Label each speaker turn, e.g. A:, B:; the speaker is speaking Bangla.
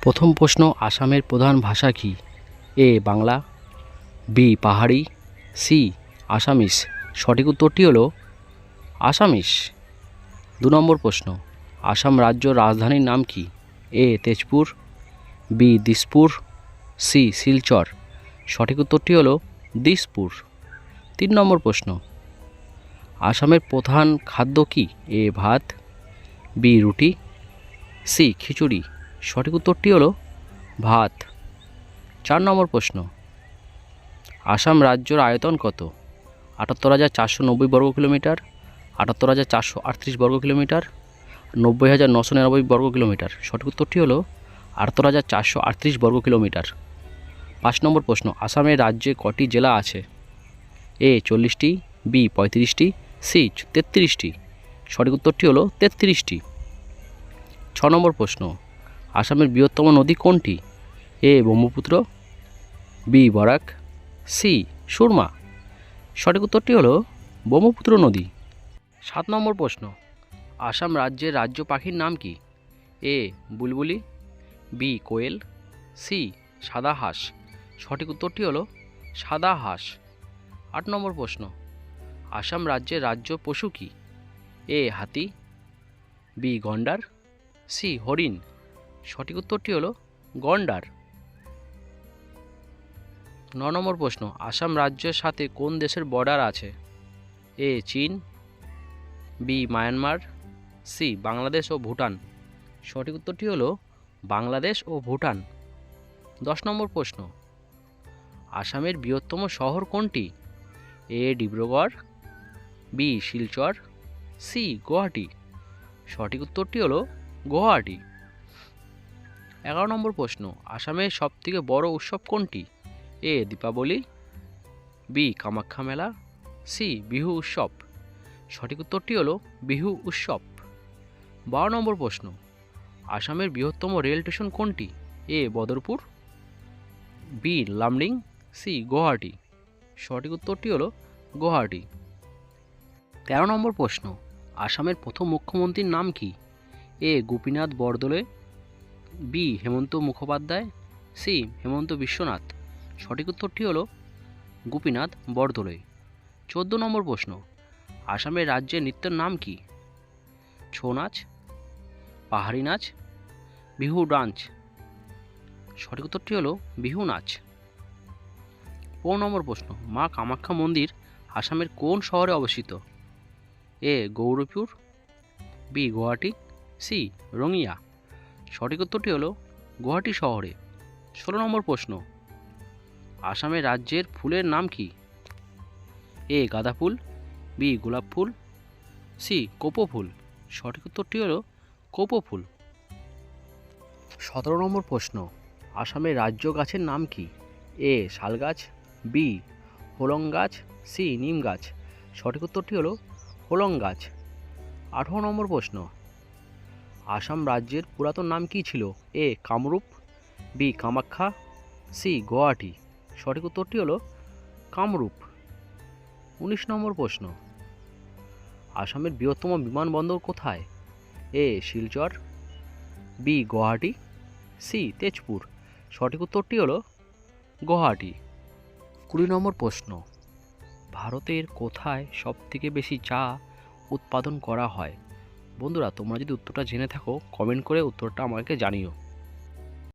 A: প্রথম প্রশ্ন, আসামের প্রধান ভাষা কি? এ বাংলা, বি পাহাড়ি, সি আসামিস। সঠিক উত্তরটি হলো আসামিস। 2 নম্বর প্রশ্ন, আসাম রাজ্য রাজধানীর নাম কি? এ তেজপুর, বি দিসপুর, সি শিলচর। সঠিক উত্তরটি হলো দিসপুর। 3 নম্বর প্রশ্ন, আসামের প্রধান খাদ্য কি? এ ভাত, বি রুটি, সি খিচুড়ি। সঠিক উত্তরটি হলো ভাত। 4 নম্বর প্রশ্ন, আসাম রাজ্যের আয়তন কত? ৭৮,৪৯০ বর্গ কিলোমিটার, ৭৮,৪৩৮ বর্গ কিলোমিটার, ৯০,৯৯৯ বর্গ কিলোমিটার। সঠিক উত্তরটি হলো ৭৮,৪৩৮ বর্গ কিলোমিটার। 5 নম্বর প্রশ্ন, আসামের রাজ্যে কটি জেলা আছে? এ 40টি, বি 35টি, সি 33টি। সঠিক উত্তরটি হলো 33টি। 6 নম্বর প্রশ্ন, আসামের বৃহত্তম নদী কোনটি? এ ব্রহ্মপুত্র, বি বরাক, সি সুরমা। সঠিক উত্তরটি হলো ব্রহ্মপুত্র নদী। 7 নম্বর প্রশ্ন, আসাম রাজ্যের রাজ্য পাখির নাম কি? এ বুলবুলি, বি কোয়েল, সি সাদা হাঁস। সঠিক উত্তরটি হলো সাদা হাঁস। 8 নম্বর প্রশ্ন, আসাম রাজ্যের রাজ্য পশু কি? এ হাতি, বি গন্ডার, সি হরিণ। সঠিক উত্তরটি হলো গন্ডার। 9 নম্বর প্রশ্ন, আসাম রাজ্যের সাথে কোন দেশের বর্ডার আছে? এ চীন, বি মায়ানমার, সি বাংলাদেশ ও ভুটান। সঠিক উত্তরটি হলো বাংলাদেশ ও ভুটান। 10 নম্বর প্রশ্ন, আসামের বৃহত্তম শহর কোনটি? এ ডিব্রুগড়, বি শিলচর, সি গুয়াহাটি। সঠিক উত্তরটি হলো গুয়াহাটি। 11 নম্বর প্রশ্ন, আসামের সবথেকে বড় উৎসব কোনটি? এ দীপাবলি, বি কামাখ্যা মেলা, সি বিহু উৎসব। সঠিক উত্তরটি হলো বিহু উৎসব। 12 নম্বর প্রশ্ন, আসামের বৃহত্তম রেল স্টেশন কোনটি? এ বদরপুর, বি লামডিং, সি গুয়াহাটি। সঠিক উত্তরটি হলো গুয়াহাটি। 13 নম্বর প্রশ্ন, আসামের প্রথম মুখ্যমন্ত্রীর নাম কি? এ গোপীনাথ বরদলৈ, বি হেমন্ত মুখোপাধ্যায়, সি হেমন্ত বিশ্বনাথ। সঠিক উত্তরটি হলো গোপীনাথ বরদলৈ। 14 নম্বর প্রশ্ন, আসামের রাজ্যের নৃত্যের নাম কি? ছৌ নাচ, পাহাড়ি নাচ, বিহু ডান্স। সঠিক উত্তরটি হলো বিহু নাচ। 15 নম্বর প্রশ্ন, মা কামাখ্যা মন্দির আসামের কোন শহরে অবস্থিত? এ গৌরীপুর, বি গুয়াহাটি, সি রঙিয়া। সঠিক উত্তরটি হলো গুয়াহাটি শহরে। 16 নম্বর প্রশ্ন, আসামের রাজ্যের ফুলের নাম কি? এ গাঁদা ফুল, বি গোলাপ ফুল, সি কোপো ফুল। সঠিক উত্তরটি হলো কোপো ফুল। 17 নম্বর প্রশ্ন, আসামের রাজ্য গাছের নাম কি? এ শাল গাছ, বি হোলং গাছ, সি নিম গাছ। সঠিক উত্তরটি হলো হোলং গাছ। 18 নম্বর প্রশ্ন, আসাম রাজ্যের পুরাতন নাম কি ছিল? এ কামরূপ, বি কামাখ্যা, সি গুয়াহাটি। সঠিক উত্তরটি হলো কামরূপ। 19 নম্বর প্রশ্ন, আসামের বৃহত্তম বিমানবন্দর কোথায়? এ শিলচর, বি গুয়াহাটি, সি তেজপুর। সঠিক উত্তরটি হলো গুয়াহাটি। 20 নম্বর প্রশ্ন, ভারতের কোথায় সবথেকে বেশি চা উৎপাদন করা হয়? বন্ধুরা, তোমরা যদি উত্তরটা জেনে থাকো কমেন্ট করে উত্তরটা আমাকে জানিও।